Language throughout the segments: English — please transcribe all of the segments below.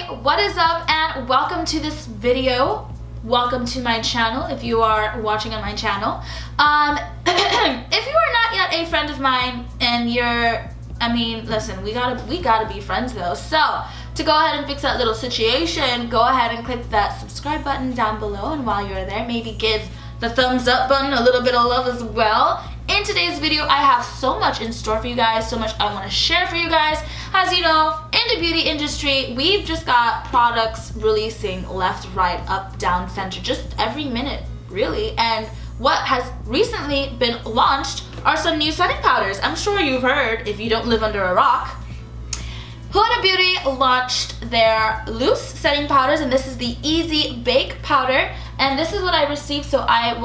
what is up and welcome to this video. Welcome to my channel if you are watching on my channel. If you are not yet a friend of mine and listen, we gotta be friends though. So to go ahead and fix that little situation, go ahead and click that subscribe button down below, and while you're there, maybe give the thumbs up button a little bit of love as well. In today's video, I have so much in store for you guys, so much I want to share for you guys. As you know, in the beauty industry, we've just got products releasing left, right, up, down, center, just every minute, really. And what has recently been launched are some new setting powders. I'm sure you've heard if you don't live under a rock. HUDA Beauty launched their loose setting powders, and this is the Easy Bake powder, and this is what I received, so I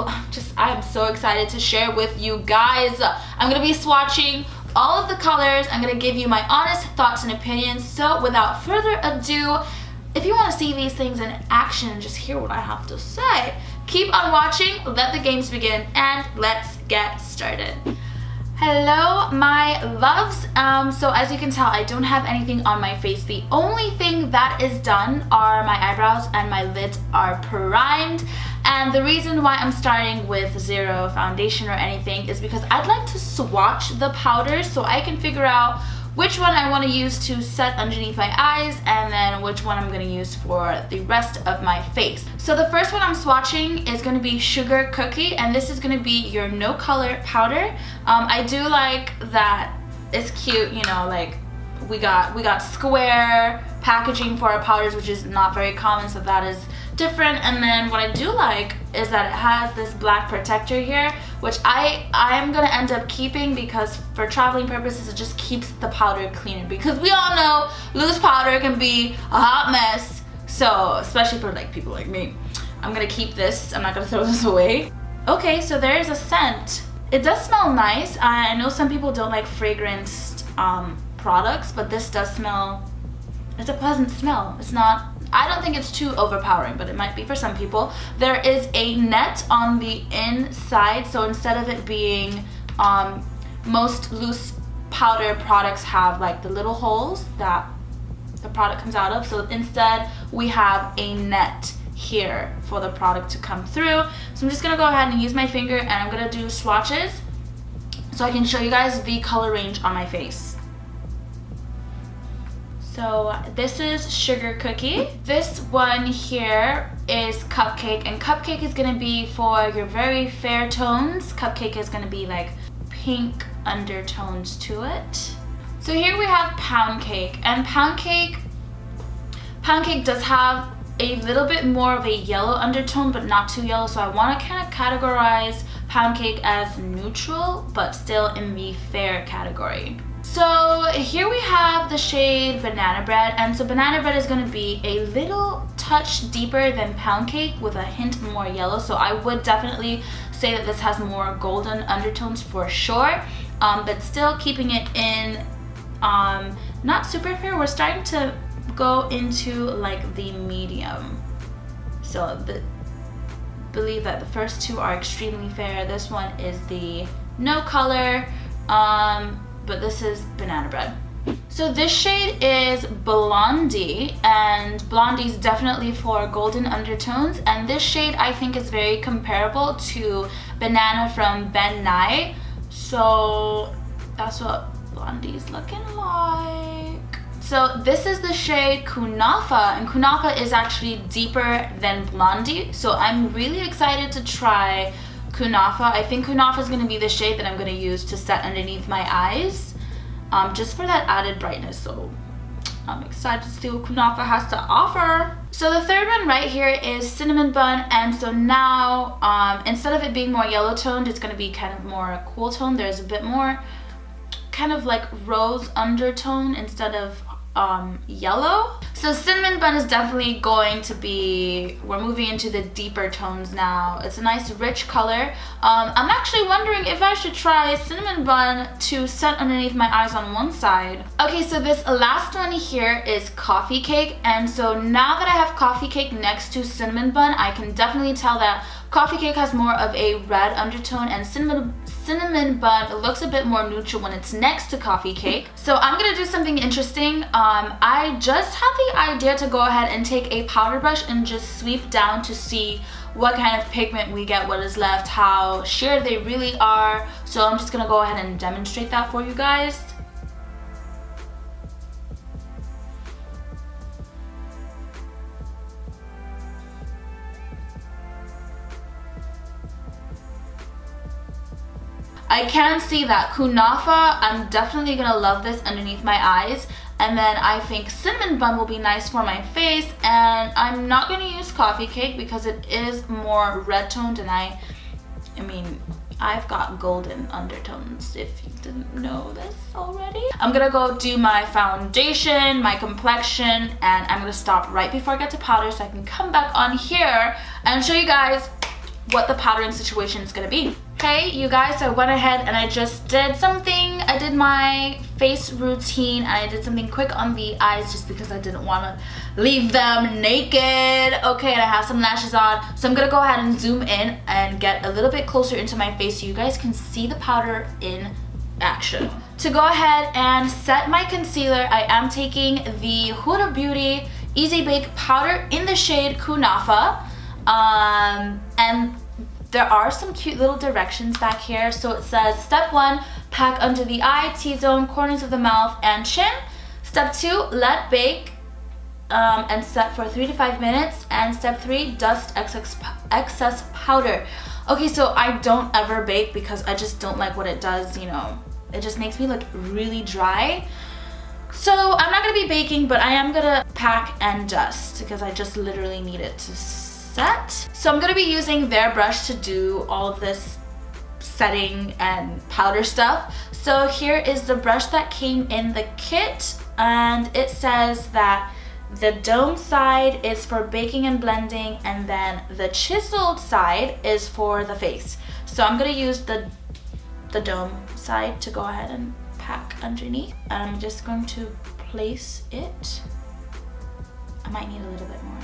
am so excited to share with you guys. I'm gonna be swatching all of the colors. I'm gonna give you my honest thoughts and opinions. So without further ado, if you want to see these things in action and just hear what I have to say, keep on watching, let the games begin, and let's get started. Hello my loves. So as you can tell, I don't have anything on my face. The only thing that is done are my eyebrows, and my lids are primed. And the reason why I'm starting with zero foundation or anything is because I'd like to swatch the powders so I can figure out which one I want to use to set underneath my eyes, and then which one I'm going to use for the rest of my face. So the first one I'm swatching is going to be Sugar Cookie, and this is going to be your no color powder. I do like that it's cute, you know, like we got square packaging for our powders, which is not very common, so that is different. And then what I do like is that it has this black protector here, which I am gonna end up keeping because for traveling purposes it just keeps the powder cleaner, because we all know loose powder can be a hot mess. So especially for like people like me, I'm gonna keep this. I'm not gonna throw this away. Okay, so there's a scent. It does smell nice. I know some people don't like fragranced products, but this does smell, it's a pleasant smell. It's not, I don't think it's too overpowering, but it might be for some people. There is a net on the inside, so instead of it being, most loose powder products have like the little holes that the product comes out of, so instead we have a net here for the product to come through. So I'm just gonna go ahead and use my finger, and I'm gonna do swatches so I can show you guys the color range on my face. So this is Sugar Cookie. This one here is Cupcake, and Cupcake is gonna be for your very fair tones. Cupcake is gonna be like pink undertones to it. So here we have Pound Cake, and Pound Cake does have a little bit more of a yellow undertone, but not too yellow, so I want to kind of categorize Pound Cake as neutral, but still in the fair category. So here we have the shade Banana Bread, and so Banana Bread is going to be a little touch deeper than Pound Cake with a hint more yellow, so I would definitely say that this has more golden undertones for sure, but still keeping it in not super fair. We're starting to go into like the medium, so believe that the first two are extremely fair. This one is the no color, but this is Banana Bread. So this shade is Blondie, and Blondie is definitely for golden undertones, and this shade I think is very comparable to Banana from Ben Nye, so that's what Blondie's looking like. So this is the shade Kunafa, and Kunafa is actually deeper than Blondie, so I'm really excited to try Kunafa. I think Kunafa is going to be the shade that I'm going to use to set underneath my eyes, just for that added brightness, so I'm excited to see what Kunafa has to offer. So the third one right here is Cinnamon Bun, and so now instead of it being more yellow toned, it's going to be kind of more cool toned. There's a bit more kind of like rose undertone instead of yellow. So Cinnamon Bun is definitely going to be, we're moving into the deeper tones now. It's a nice rich color. I'm actually wondering if I should try Cinnamon Bun to set underneath my eyes on one side. Okay, so this last one here is Coffee Cake, and so now that I have Coffee Cake next to Cinnamon Bun, I can definitely tell that Coffee Cake has more of a red undertone, and Cinnamon cinnamon bun looks a bit more neutral when it's next to coffee cake. So I'm gonna do something interesting. I just had the idea to go ahead and take a powder brush and just sweep down to see what kind of pigment we get, what is left, how sheer they really are. So I'm just gonna go ahead and demonstrate that for you guys. I can see that kunafa, I'm definitely gonna love this underneath my eyes. And then I think cinnamon bun will be nice for my face. And I'm not gonna use coffee cake because it is more red toned, and I mean, I've got golden undertones if you didn't know this already. I'm gonna go do my foundation, my complexion, and I'm gonna stop right before I get to powder so I can come back on here and show you guys what the powdering situation is gonna be. Hey you guys, so I went ahead and I just did something. I did my face routine and I did something quick on the eyes just because I didn't want to leave them naked. Okay, and I have some lashes on. So I'm gonna go ahead and zoom in and get a little bit closer into my face so you guys can see the powder in action. To go ahead and set my concealer, I am taking the Huda Beauty Easy Bake powder in the shade Kunafa. And there are some cute little directions back here. So it says step 1, pack under the eye, T-zone, corners of the mouth, and chin. Step 2, let bake and set for 3 to 5 minutes. And step 3, dust excess powder. Okay, so I don't ever bake because I just don't like what it does, you know. It just makes me look really dry. So I'm not gonna be baking, but I am gonna pack and dust because I just literally need it to set. So I'm gonna be using their brush to do all of this setting and powder stuff. So here is the brush that came in the kit, and it says that the dome side is for baking and blending, and then the chiseled side is for the face. So I'm gonna use the dome side to go ahead and pack underneath. And I'm just going to place it. I might need a little bit more.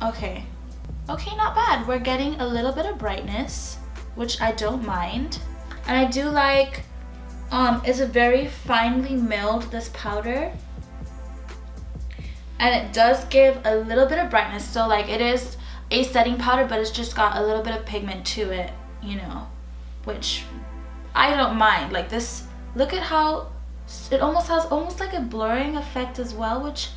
Okay, not bad. We're getting a little bit of brightness, which I don't mind. And I do like, it's a very finely milled, this powder. And it does give a little bit of brightness. So like it is a setting powder, but it's just got a little bit of pigment to it, you know, which I don't mind. Like this, look at how it almost has like a blurring effect as well, which,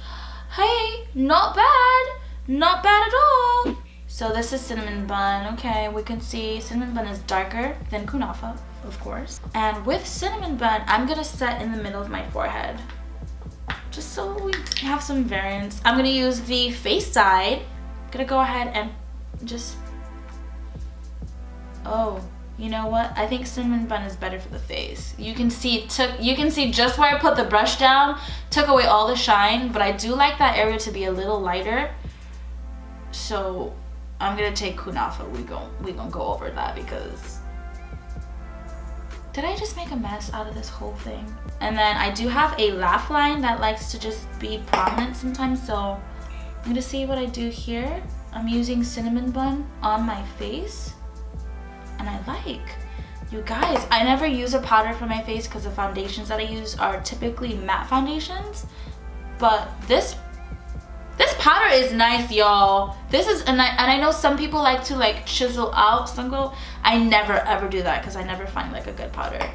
hey, not bad. Not bad at all. So this is cinnamon bun. Okay, we can see cinnamon bun is darker than kunafa, of course. And with cinnamon bun, I'm gonna set in the middle of my forehead, just so we have some variance. I'm gonna use the face side. I'm gonna go ahead and just, oh, you know what? I think cinnamon bun is better for the face. You can see just where I put the brush down, took away all the shine, but I do like that area to be a little lighter. So I'm gonna take kunafa. We gonna go over that because did I just make a mess out of this whole thing? And then I do have a laugh line that likes to just be prominent sometimes. So I'm gonna see what I do here. I'm using cinnamon bun on my face, and I like, you guys, I never use a powder for my face because the foundations that I use are typically matte foundations, but this powder is nice, y'all. This is, and I know some people like to like chisel out. Some go, I never ever do that because I never find like a good powder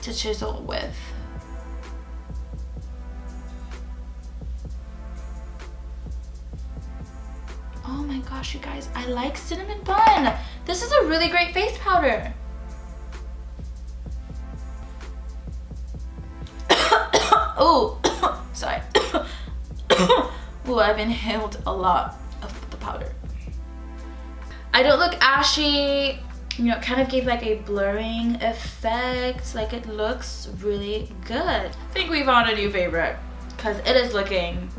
to chisel with. Oh my gosh, you guys, I like cinnamon bun. This is a really great face powder. Oh, sorry. Ooh, I've inhaled a lot of the powder. I don't look ashy, you know, it kind of gave like a blurring effect. Like it looks really good. I think we found a new favorite because it is looking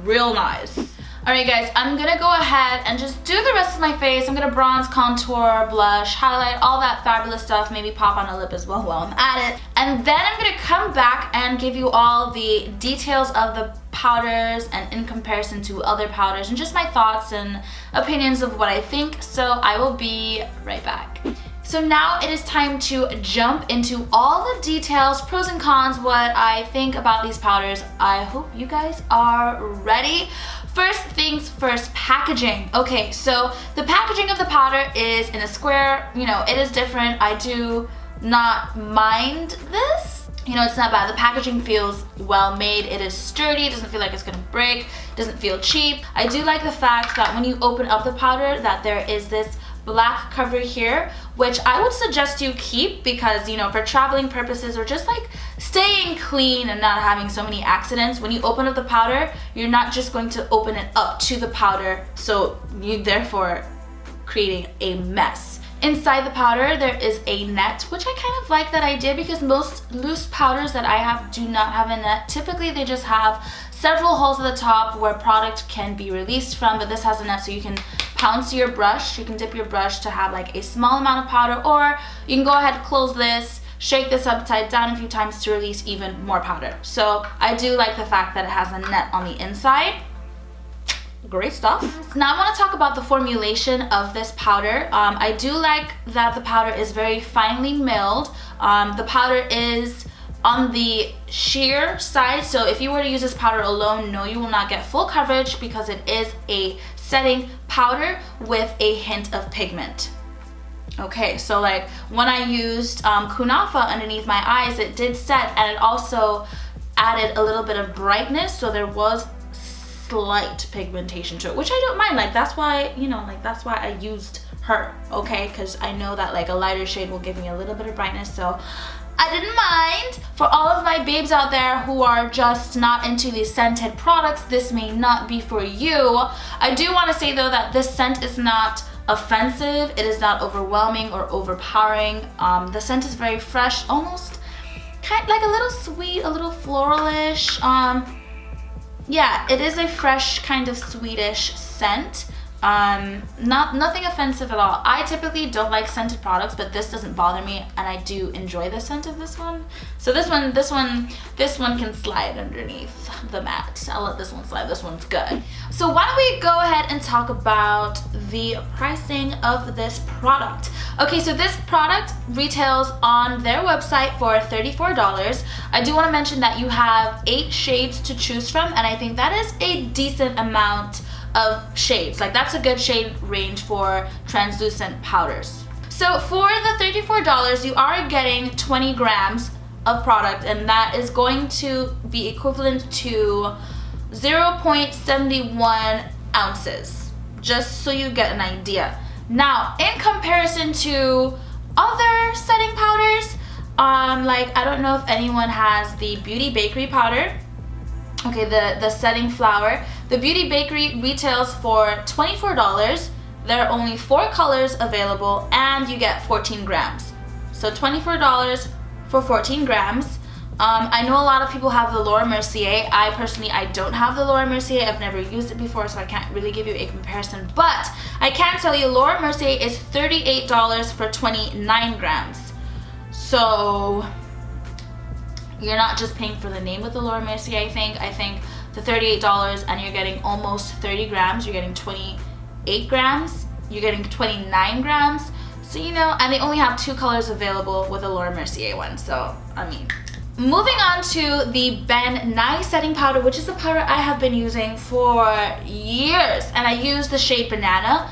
real nice. Alright guys, I'm gonna go ahead and just do the rest of my face. I'm gonna bronze, contour, blush, highlight, all that fabulous stuff. Maybe pop on a lip as well while I'm at it. And then I'm gonna come back and give you all the details of the powders and in comparison to other powders and just my thoughts and opinions of what I think. So I will be right back. So now it is time to jump into all the details, pros and cons, what I think about these powders. I hope you guys are ready. First things first, packaging. Okay, so the packaging of the powder is in a square. You know, it is different. I do not mind this. You know, it's not bad. The packaging feels well made. It is sturdy. It doesn't feel like it's gonna break. It doesn't feel cheap. I do like the fact that when you open up the powder that there is this black cover here, which I would suggest you keep because, you know, for traveling purposes or just like staying clean and not having so many accidents, when you open up the powder, you're not just going to open it up to the powder, so you therefore creating a mess. Inside the powder there is a net, which I kind of like that idea because most loose powders that I have do not have a net. Typically they just have several holes at the top where product can be released from, but this has a net so you can pounce your brush. You can dip your brush to have like a small amount of powder, or you can go ahead and close this, shake this upside down a few times to release even more powder. So I do like the fact that it has a net on the inside. Great stuff. Now I want to talk about the formulation of this powder. I do like that the powder is very finely milled. The powder is on the sheer side, so if you were to use this powder alone, no, you will not get full coverage because it is a setting powder with a hint of pigment. Okay, so like when I used Kunafa underneath my eyes, it did set and it also added a little bit of brightness, so there was slight pigmentation to it, which I don't mind. Like that's why, you know, like that's why I used her, okay, because I know that like a lighter shade will give me a little bit of brightness, so I didn't mind. For all of my babes out there who are just not into these scented products, this may not be for you. I do want to say though that this scent is not offensive, it is not overwhelming or overpowering. The scent is very fresh, almost kind of like a little sweet, a little floralish. Yeah, it is a fresh kind of sweetish scent. Nothing offensive at all. I typically don't like scented products, but this doesn't bother me and I do enjoy the scent of this one. So this one can slide underneath the mat. I'll let this one slide. This one's good. So why don't we go ahead and talk about the pricing of this product. Okay, so this product retails on their website for $34. I do want to mention that you have 8 shades to choose from, and I think that is a decent amount of shades. Like that's a good shade range for translucent powders. So for the $34, you are getting 20 grams of product, and that is going to be equivalent to 0.71 ounces, just so you get an idea. Now, in comparison to other setting powders, like I don't know if anyone has the Beauty Bakery powder. Okay, the setting flour. The Beauty Bakery retails for $24. There are only 4 colors available and you get 14 grams. So $24 for 14 grams. I know a lot of people have the Laura Mercier. I don't have the Laura Mercier. I've never used it before, so I can't really give you a comparison. But I can tell you Laura Mercier is $38 for 29 grams. So you're not just paying for the name with the Laura Mercier, I think the $38 and you're getting almost 30 grams, you're getting 28 grams, you're getting 29 grams. So, you know, and they only have 2 colors available with the Laura Mercier one. So, I mean, moving on to the Ben Nye setting powder, which is the powder I have been using for years, and I use the shade Banana.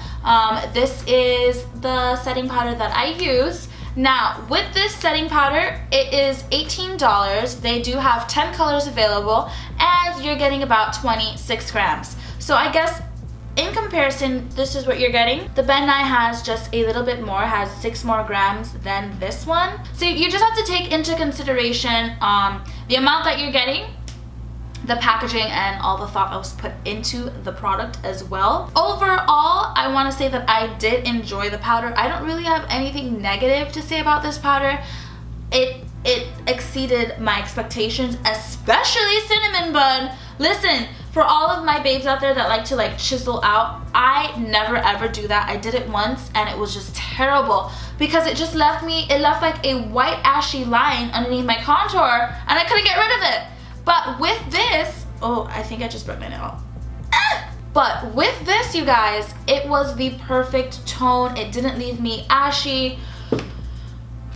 This is the setting powder that I use. Now, with this setting powder, it is $18. They do have 10 colors available, and you're getting about 26 grams. So I guess in comparison, this is what you're getting. The Ben Nye has just a little bit more, has 6 more grams than this one. So you just have to take into consideration the amount that you're getting, the packaging, and all the thought that was put into the product as well. Overall, I want to say that I did enjoy the powder. I don't really have anything negative to say about this powder. It exceeded my expectations, especially cinnamon bun. Listen, For all of my babes out there that like to like chisel out, I never ever do that. I did it once and it was just terrible because it just left like a white ashy line underneath my contour and I couldn't get rid of it. But with this, oh, I think I just broke my nail. But with this, you guys, it was the perfect tone. It didn't leave me ashy.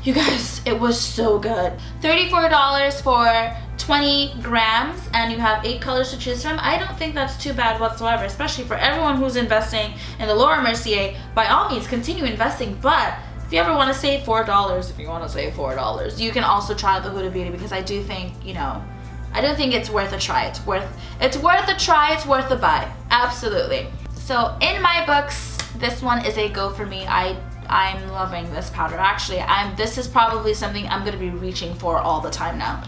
You guys, it was so good. $34 for 20 grams, and you have 8 colors to choose from. I don't think that's too bad whatsoever, especially for everyone who's investing in the Laura Mercier. By all means, continue investing, but if you ever want to save $4, you can also try the Huda Beauty, because I do think, you know, I don't think it's worth a try. It's worth a try, it's worth a buy. Absolutely. So in my books, this one is a go for me. I'm loving this powder. Actually, this is probably something I'm gonna be reaching for all the time now.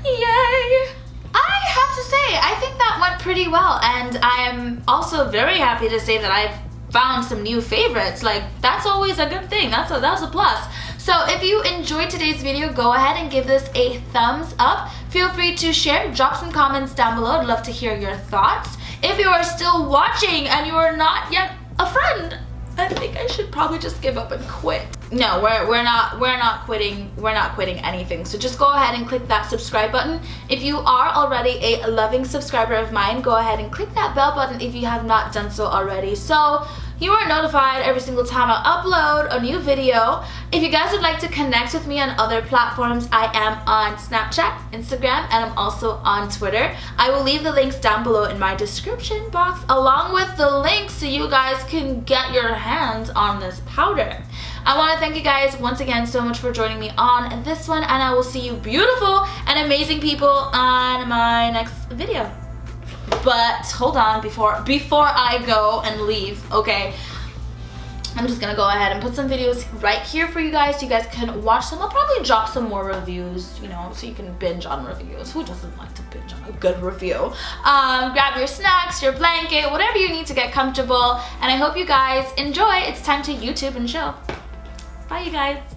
Yay! I have to say, I think that went pretty well, and I'm also very happy to say that I've found some new favorites. Like, that's always a good thing. That's a plus. So if you enjoyed today's video, go ahead and give this a thumbs up. Feel free to share, drop some comments down below. I'd love to hear your thoughts. If you are still watching and you are not yet a friend, I think I should probably just give up and quit. No, we're not quitting. We're not quitting anything. So just go ahead and click that subscribe button. If you are already a loving subscriber of mine, go ahead and click that bell button if you have not done so already, so you are notified every single time I upload a new video. If you guys would like to connect with me on other platforms, I am on Snapchat, Instagram, and I'm also on Twitter. I will leave the links down below in my description box, along with the links so you guys can get your hands on this powder. I want to thank you guys once again so much for joining me on this one, and I will see you beautiful and amazing people on my next video. But hold on, before I go and leave, okay, I'm just gonna go ahead and put some videos right here for you guys so you guys can watch them. I'll probably drop some more reviews, you know, so you can binge on reviews. Who doesn't like to binge on a good review? Grab your snacks, your blanket, whatever you need to get comfortable, and I hope you guys enjoy. It's time to YouTube and chill. Bye, you guys.